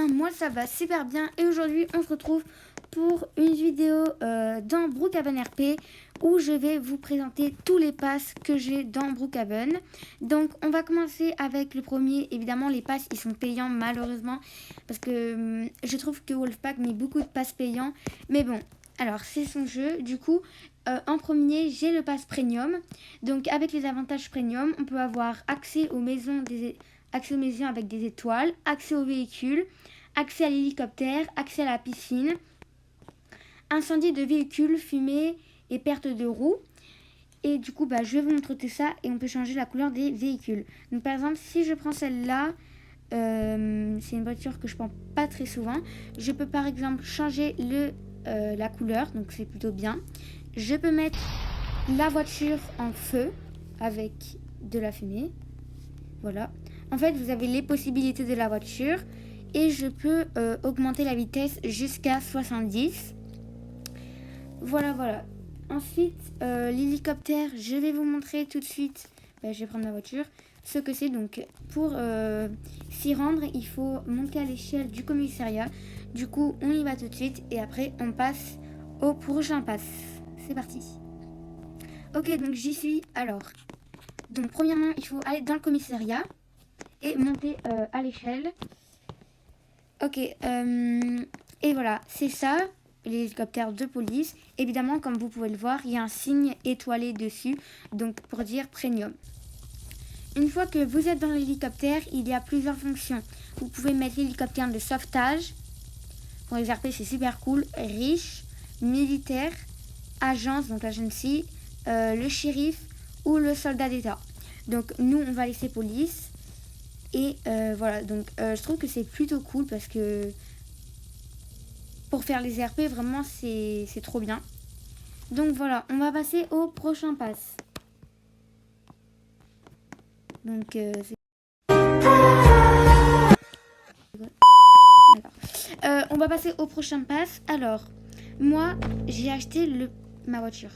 bien, moi ça va super bien et aujourd'hui on se retrouve pour une vidéo dans Brookhaven RP où je vais vous présenter tous les passes que j'ai dans Brookhaven. Donc on va commencer avec le premier. Évidemment les passes ils sont payants malheureusement parce que je trouve que Wolfpack met beaucoup de passes payants, mais bon, alors c'est son jeu. Du coup en premier j'ai le pass premium. Donc avec les avantages premium on peut avoir accès aux maisons avec des étoiles, accès aux véhicules, accès à l'hélicoptère, accès à la piscine, incendie de véhicules, fumée et perte de roues. Et du coup, je vais vous montrer tout ça et on peut changer la couleur des véhicules. Donc par exemple, si je prends celle-là, c'est une voiture que je prends pas très souvent. Je peux par exemple changer la couleur, donc c'est plutôt bien. Je peux mettre la voiture en feu avec de la fumée. Voilà. En fait, vous avez les possibilités de la voiture et je peux augmenter la vitesse jusqu'à 70. Voilà. Ensuite, l'hélicoptère, je vais vous montrer tout de suite. Je vais prendre ma voiture. Ce que c'est donc pour s'y rendre, il faut monter à l'échelle du commissariat. Du coup, on y va tout de suite et après, on passe au prochain pass. C'est parti. Ok, donc j'y suis. Alors, donc premièrement, il faut aller dans le commissariat et monter à l'échelle. Ok, et voilà, c'est ça, les hélicoptères de police. Évidemment, comme vous pouvez le voir, il y a un signe étoilé dessus, donc pour dire premium. Une fois que vous êtes dans l'hélicoptère, il y a plusieurs fonctions. Vous pouvez mettre l'hélicoptère de sauvetage. Pour les RP, c'est super cool. Riche, militaire, agence, donc agency, le shérif ou le soldat d'État. Donc nous, on va laisser police. Et voilà, donc je trouve que c'est plutôt cool parce que pour faire les RP, vraiment, c'est trop bien. Donc voilà, on va passer au prochain pass. Donc on va passer au prochain pass. Alors, moi, j'ai acheté ma voiture.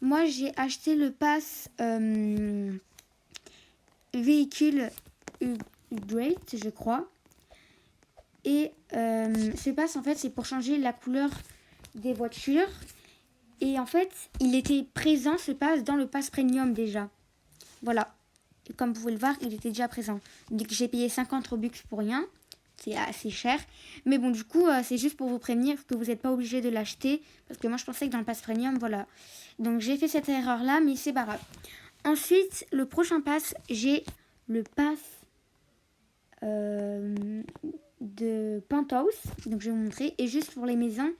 Moi, j'ai acheté le pass véhicule Great, je crois. Et ce pass, en fait, c'est pour changer la couleur des voitures. Et en fait, il était présent, ce pass, dans le pass premium déjà. Voilà. Et comme vous pouvez le voir, il était déjà présent. Donc j'ai payé 50 Robux pour rien. C'est assez cher. Mais bon, du coup, c'est juste pour vous prévenir que vous n'êtes pas obligé de l'acheter. Parce que moi, je pensais que dans le pass premium, voilà. Donc j'ai fait cette erreur-là, mais c'est pas grave. Ensuite, le prochain pass, j'ai le pass de Penthouse. Donc je vais vous montrer. Et juste pour les maisons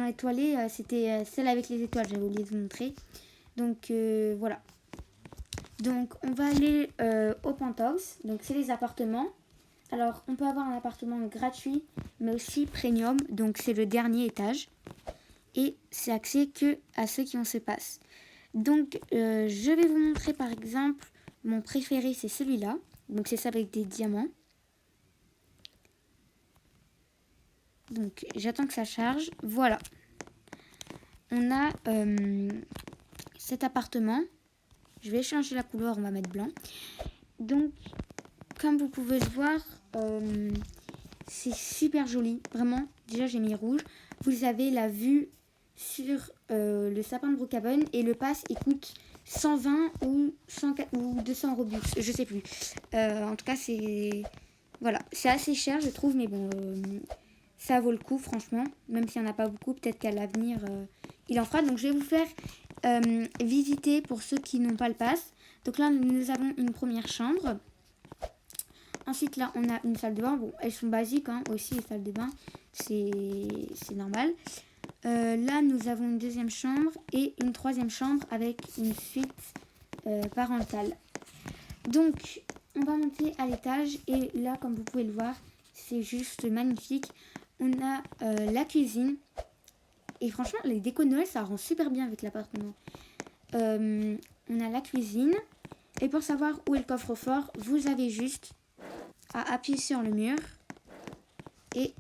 étoilées, c'était celle avec les étoiles. J'avais oublié de vous montrer. Donc voilà. Donc on va aller au Penthouse. Donc c'est les appartements. Alors on peut avoir un appartement gratuit mais aussi premium. Donc c'est le dernier étage. Et c'est accès que à ceux qui ont ce pass. Donc je vais vous montrer par exemple mon préféré, c'est celui-là. Donc c'est ça avec des diamants. Donc j'attends que ça charge. Voilà. On a cet appartement. Je vais changer la couleur, on va mettre blanc. Donc comme vous pouvez le voir, c'est super joli. Vraiment, déjà j'ai mis rouge. Vous avez la vue sur le sapin de Brookhaven et le pass il coûte 120 ou 200 Robux, je sais plus. En tout cas c'est voilà, c'est assez cher je trouve, mais bon ça vaut le coup franchement, même s'il n'y en a pas beaucoup, peut-être qu'à l'avenir il en fera. Donc je vais vous faire visiter pour ceux qui n'ont pas le pass. Donc là nous avons une première chambre. Ensuite là on a une salle de bain. Bon, elles sont basiques hein, aussi les salles de bain, c'est normal. Là nous avons une deuxième chambre et une troisième chambre avec une suite parentale. Donc on va monter à l'étage et là comme vous pouvez le voir c'est juste magnifique. On a la cuisine et franchement les décos de Noël ça rend super bien avec l'appartement. On a la cuisine et pour savoir où est le coffre-fort vous avez juste à appuyer sur le mur et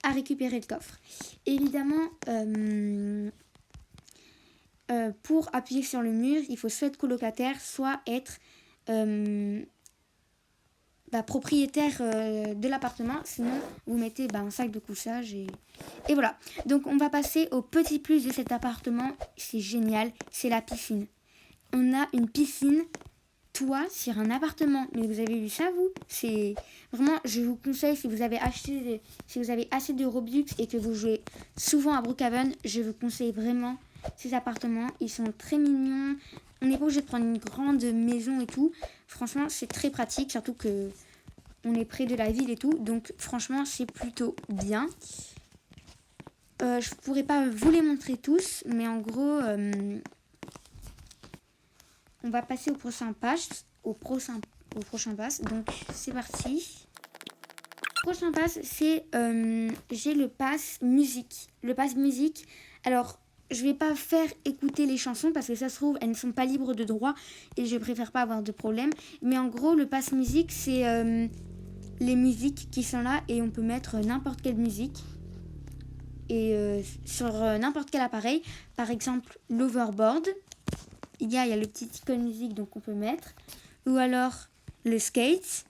à récupérer le coffre. Évidemment, pour appuyer sur le mur, il faut soit être colocataire, soit être propriétaire de l'appartement. Sinon, vous mettez un sac de couchage et voilà. Donc, on va passer au petit plus de cet appartement. C'est génial, c'est la piscine. On a une piscine, toit sur un appartement. Mais vous avez vu ça, vous? C'est vraiment, je vous conseille, si vous avez assez de Robux et que vous jouez souvent à Brookhaven, je vous conseille vraiment ces appartements. Ils sont très mignons. On n'est pas obligé de prendre une grande maison et tout. Franchement, c'est très pratique, surtout que on est près de la ville et tout. Donc, franchement, c'est plutôt bien. Je pourrais pas vous les montrer tous, mais en gros, on va passer au prochain pass. Au prochain pass. Donc, c'est parti. Le prochain pass, c'est j'ai le pass musique. Le pass musique, alors je vais pas faire écouter les chansons parce que ça se trouve elles ne sont pas libres de droit et je préfère pas avoir de problème. Mais en gros, le pass musique, c'est les musiques qui sont là et on peut mettre n'importe quelle musique et sur n'importe quel appareil. Par exemple, l'overboard, il y a le petit icône musique donc on peut mettre, ou alors le skate,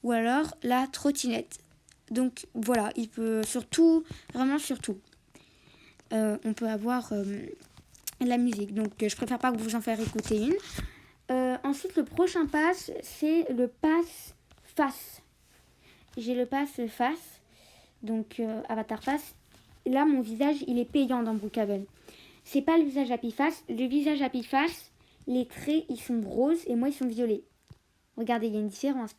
ou alors la trottinette. Donc voilà, il peut surtout, vraiment surtout, on peut avoir la musique. Donc je préfère pas que vous en faire écouter une. Ensuite, le prochain pass, c'est le pass face. J'ai le pass face, donc Avatar Face. Là, mon visage, il est payant dans Brookhaven. C'est pas le visage Happy Face. Le visage Happy Face, les traits, ils sont roses et moi, ils sont violets. Regardez, il y a une différence.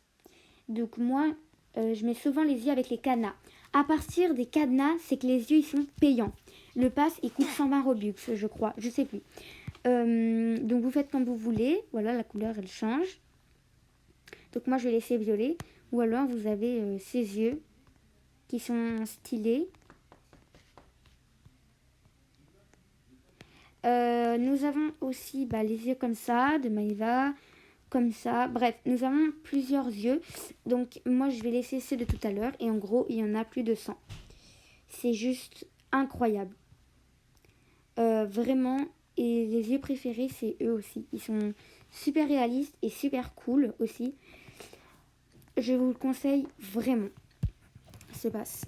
Donc moi, je mets souvent les yeux avec les cadenas. À partir des cadenas, c'est que les yeux, ils sont payants. Le pass, il coûte 120 Robux, je crois. Je sais plus. Donc vous faites comme vous voulez. Voilà, la couleur, elle change. Donc moi, je vais laisser violet. Ou alors, vous avez ces yeux qui sont stylés. Nous avons aussi les yeux comme ça, de Maïva, comme ça. Bref, nous avons plusieurs yeux. Donc, moi, je vais laisser ceux de tout à l'heure. Et en gros, il y en a plus de 100. C'est juste incroyable. Vraiment. Et les yeux préférés, c'est eux aussi. Ils sont super réalistes et super cool aussi. Je vous le conseille vraiment. Ce pass.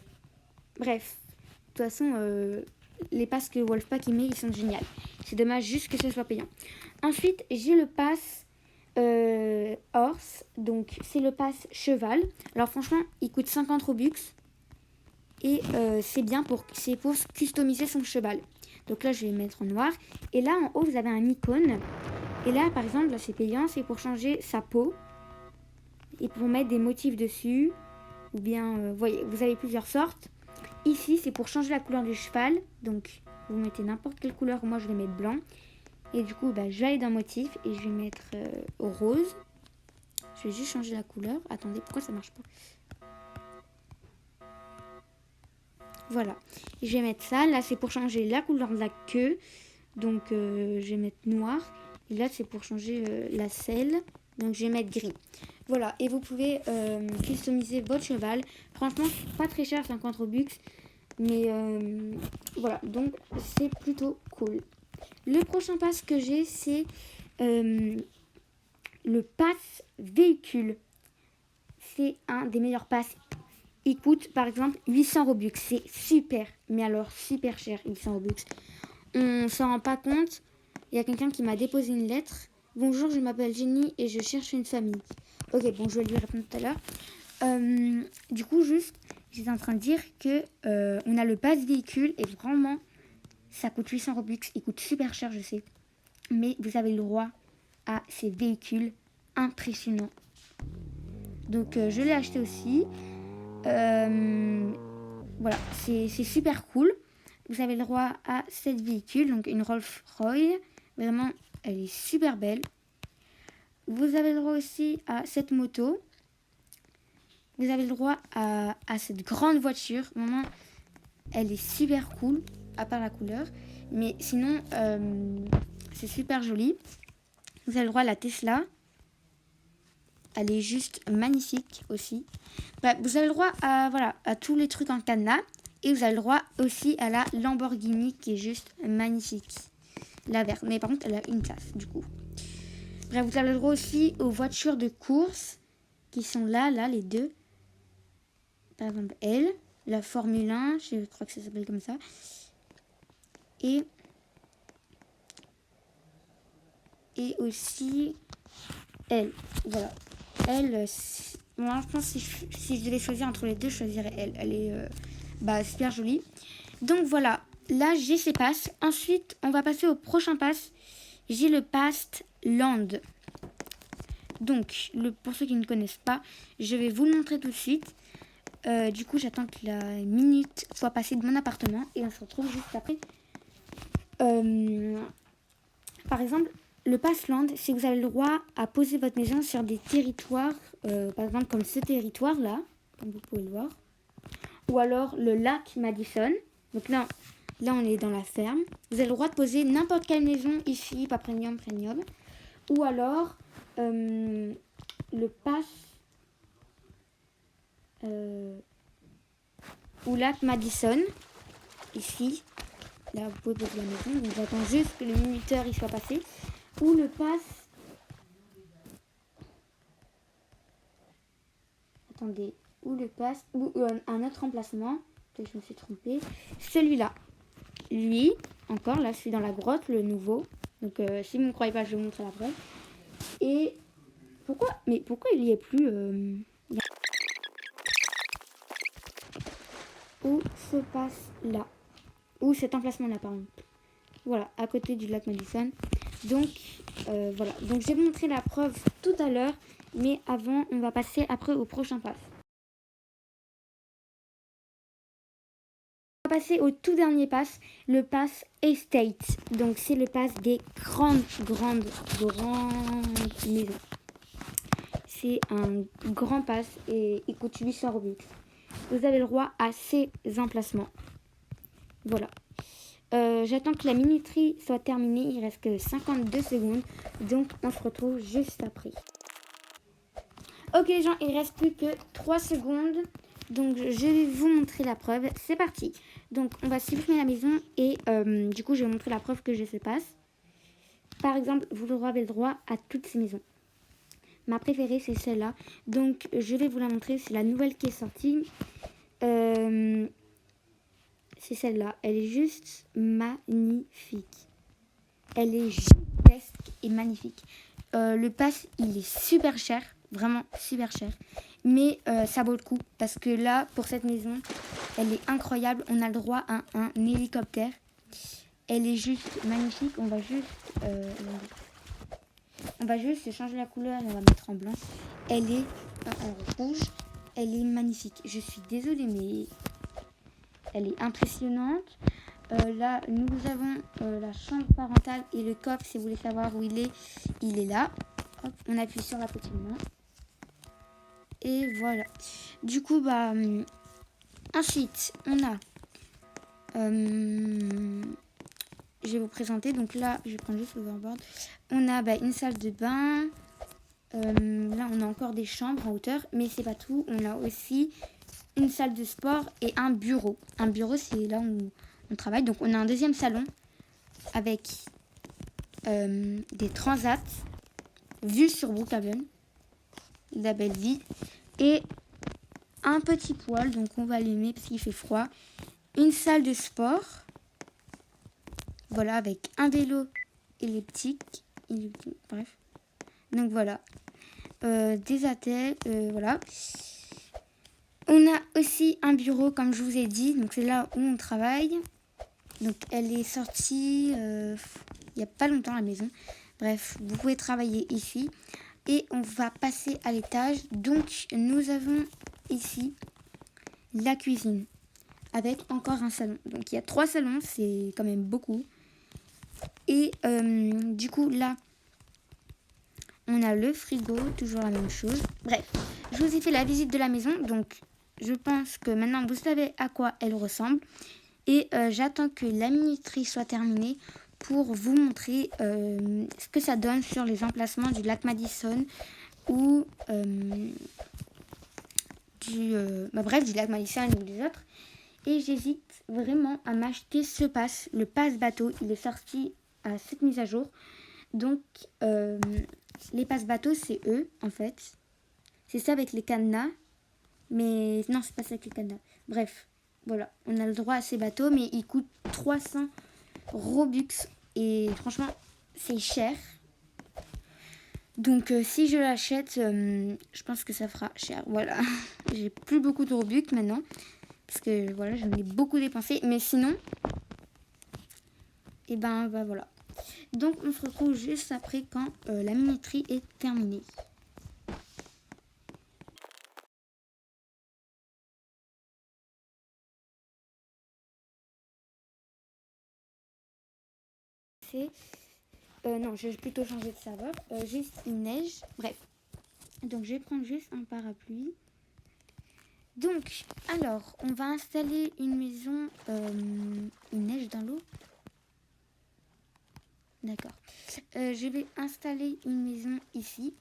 Bref. De toute façon, les passes que Wolfpack met, ils sont géniaux. C'est dommage juste que ce soit payant. Ensuite, j'ai le pass horse. Donc, c'est le pass cheval. Alors, franchement, il coûte 50 Robux. Et c'est bien pour customiser son cheval. Donc là, je vais mettre en noir. Et là, en haut, vous avez un icône. Et là, par exemple, là, c'est payant. C'est pour changer sa peau. Et pour mettre des motifs dessus. Ou bien, voyez, vous avez plusieurs sortes. Ici, c'est pour changer la couleur du cheval. Donc, vous mettez n'importe quelle couleur. Moi, je vais mettre blanc. Et du coup, je vais aller dans motif. Et je vais mettre rose. Je vais juste changer la couleur. Attendez, pourquoi ça marche pas? Voilà. Et je vais mettre ça. Là, c'est pour changer la couleur de la queue. Donc, je vais mettre noir. Et là, c'est pour changer la selle. Donc, je vais mettre gris. Voilà. Et vous pouvez customiser votre cheval. Franchement, pas très cher, 50 Robux. Mais voilà. Donc, c'est plutôt cool. Le prochain pass que j'ai, c'est le pass véhicule. C'est un des meilleurs passes. Il coûte par exemple 800 Robux. C'est super, mais alors super cher, 800 Robux. On s'en rend pas compte. Il y a quelqu'un qui m'a déposé une lettre. Bonjour, je m'appelle Jenny et je cherche une famille. Ok, bon, je vais lui répondre tout à l'heure. Du coup, juste, j'étais en train de dire que on a le pass véhicule et vraiment, ça coûte 800 Robux. Il coûte super cher, je sais. Mais vous avez le droit à ces véhicules impressionnants. Donc, je l'ai acheté aussi. Voilà, c'est super cool. Vous avez le droit à 7 véhicules, donc une Rolls-Royce. Vraiment, elle est super belle. Vous avez le droit aussi à cette moto. Vous avez le droit à cette grande voiture. Vraiment, elle est super cool, à part la couleur. Mais sinon, c'est super joli. Vous avez le droit à la Tesla. Elle est juste magnifique aussi. Vous avez le droit à tous les trucs en cadenas. Et vous avez le droit aussi à la Lamborghini qui est juste magnifique. La verte. Mais par contre, elle a une place du coup. Bref, vous avez le droit aussi aux voitures de course. qui sont là, les deux. Par exemple, elle, la Formule 1, je crois que ça s'appelle comme ça. Et aussi elle. Voilà. Elle, moi je pense que si je devais choisir entre les deux, je choisirais elle. Elle est super jolie. Donc voilà, là j'ai ces passes. Ensuite, on va passer au prochain pass. J'ai le pass Land. Donc, pour ceux qui ne connaissent pas, je vais vous le montrer tout de suite. Du coup, j'attends que la minute soit passée de mon appartement et on se retrouve juste après. Par exemple, le pass Land, c'est que vous avez le droit à poser votre maison sur des territoires, par exemple comme ce territoire-là, comme vous pouvez le voir. Ou alors le lac Madison. Donc là on est dans la ferme. Vous avez le droit de poser n'importe quelle maison ici, pas premium. Ou alors le pass ou lac Madison. Ici, là vous pouvez poser la maison. Donc j'attends juste que le minuteur il soit passé. Ou le pass. Attendez. Ou le pass. Ou un autre emplacement. Peut-être que je me suis trompée. Celui-là. Lui, encore, là, je suis dans la grotte, le nouveau. Donc, si vous ne me croyez pas, je vais vous montrer la preuve. Et pourquoi il y est plus où se passe là, où cet emplacement-là, pardon. Voilà, à côté du lac Madison. Donc, voilà. Donc, je vais vous montrer la preuve tout à l'heure. Mais avant, on va passer après au prochain pass. On va passer au tout dernier pass, le pass Estate. Donc c'est le pass des grandes maisons. C'est un grand pass et il coûte 800 Robux. Vous avez le droit à ces emplacements. Voilà. J'attends que la minuterie soit terminée. Il reste que 52 secondes. Donc on se retrouve juste après. Ok les gens, il reste plus que 3 secondes. Donc je vais vous montrer la preuve. C'est parti. Donc on va supprimer la maison et du coup je vais vous montrer la preuve que je se passe. Par exemple, vous avez le droit à toutes ces maisons. Ma préférée c'est celle-là. Donc je vais vous la montrer. C'est la nouvelle qui est sortie. C'est celle-là. Elle est juste magnifique. Elle est gigantesque et magnifique. Le pass il est super cher. Vraiment super cher. Mais ça vaut le coup. Parce que là, pour cette maison, elle est incroyable. On a le droit à un hélicoptère. Elle est juste magnifique. On va juste changer la couleur et on va mettre en blanc. Elle est en rouge. Elle est magnifique. Je suis désolée, mais elle est impressionnante. Là, nous avons la chambre parentale et le coffre. Si vous voulez savoir où il est là. Hop, on appuie sur la petite main. Et voilà. Du coup, ensuite, on a... je vais vous présenter. Donc là, je vais prendre juste l'overboard. On a une salle de bain. Là, on a encore des chambres en hauteur. Mais c'est pas tout. On a aussi une salle de sport et un bureau. Un bureau, c'est là où on travaille. Donc, on a un deuxième salon avec des transats. Vue sur Brookhaven. La belle vie. Et un petit poêle, donc on va allumer parce qu'il fait froid. Une salle de sport. Voilà, avec un vélo elliptique. Bref. Donc voilà. Des attelles, voilà. On a aussi un bureau, comme je vous ai dit. Donc c'est là où on travaille. Donc elle est sortie il n'y a pas longtemps, la maison. Bref, vous pouvez travailler ici. Et on va passer à l'étage. Donc nous avons ici la cuisine avec encore un salon. Donc il y a 3 salons, c'est quand même beaucoup. Et du coup là on a le frigo, toujours la même chose. Bref, je vous ai fait la visite de la maison. Donc je pense que maintenant vous savez à quoi elle ressemble. Et j'attends que la minuterie soit terminée pour vous montrer ce que ça donne sur les emplacements du lac Madison ou du lac Madison ou des autres. Et j'hésite vraiment à m'acheter ce pass, le pass bateau. Il est sorti à cette mise à jour. Donc les pass bateau, c'est eux en fait. C'est ça avec les cadenas. Mais non, c'est pas ça avec les cadenas. Bref, voilà. On a le droit à ces bateaux, mais ils coûtent 300 Robux. Et franchement, c'est cher. Donc si je l'achète, je pense que ça fera cher. Voilà. J'ai plus beaucoup de Robux maintenant. Parce que voilà, j'en ai beaucoup dépensé. Mais sinon, et ben voilà. Donc on se retrouve juste après quand la minuterie est terminée. Non, je vais plutôt changer de serveur. Juste une neige. Bref. Donc je vais prendre juste un parapluie. Donc, alors, on va installer une maison. Une neige dans l'eau. D'accord. Je vais installer une maison ici.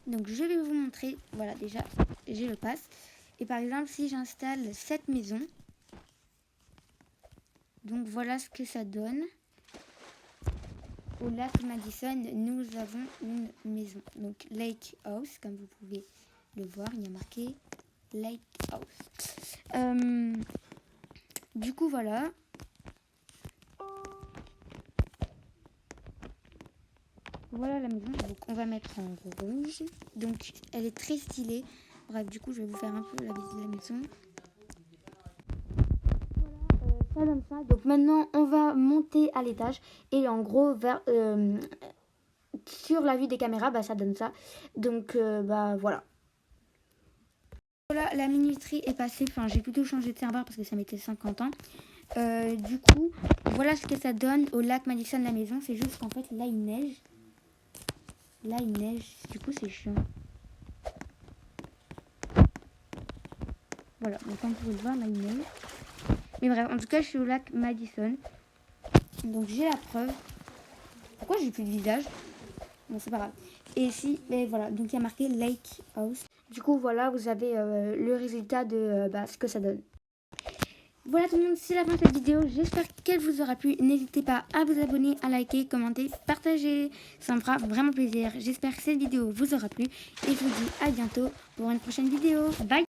Donc je vais vous montrer. Voilà, déjà, j'ai le pass. Et par exemple, si j'installe cette maison. Donc voilà ce que ça donne. Au lac Madison, nous avons une maison. Donc Lake House, comme vous pouvez le voir, il y a marqué Lake House. Du coup, voilà. Voilà la maison. Donc on va mettre en rouge. Donc elle est très stylée. Bref, du coup, je vais vous faire un peu la visite de la maison. Ça donne ça. Donc maintenant, on va monter à l'étage. Et en gros, sur la vue des caméras, ça donne ça. Donc, voilà. Voilà, la minuterie est passée. Enfin, j'ai plutôt changé de serveur parce que ça mettait 50 ans. Du coup, voilà ce que ça donne au lac Madison, la maison. C'est juste qu'en fait, là, il neige. Là, il neige. Du coup, c'est chiant. Voilà, donc comme vous pouvez le voir, là, il neige. Mais bref, en tout cas, je suis au lac Madison. Donc, j'ai la preuve. Pourquoi j'ai plus de visage? Bon, c'est pas grave. Et ici, voilà, donc il y a marqué Lake House. Du coup, voilà, vous avez le résultat de ce que ça donne. Voilà tout le monde, c'est la fin de cette vidéo. J'espère qu'elle vous aura plu. N'hésitez pas à vous abonner, à liker, commenter, partager. Ça me fera vraiment plaisir. J'espère que cette vidéo vous aura plu. Et je vous dis à bientôt pour une prochaine vidéo. Bye!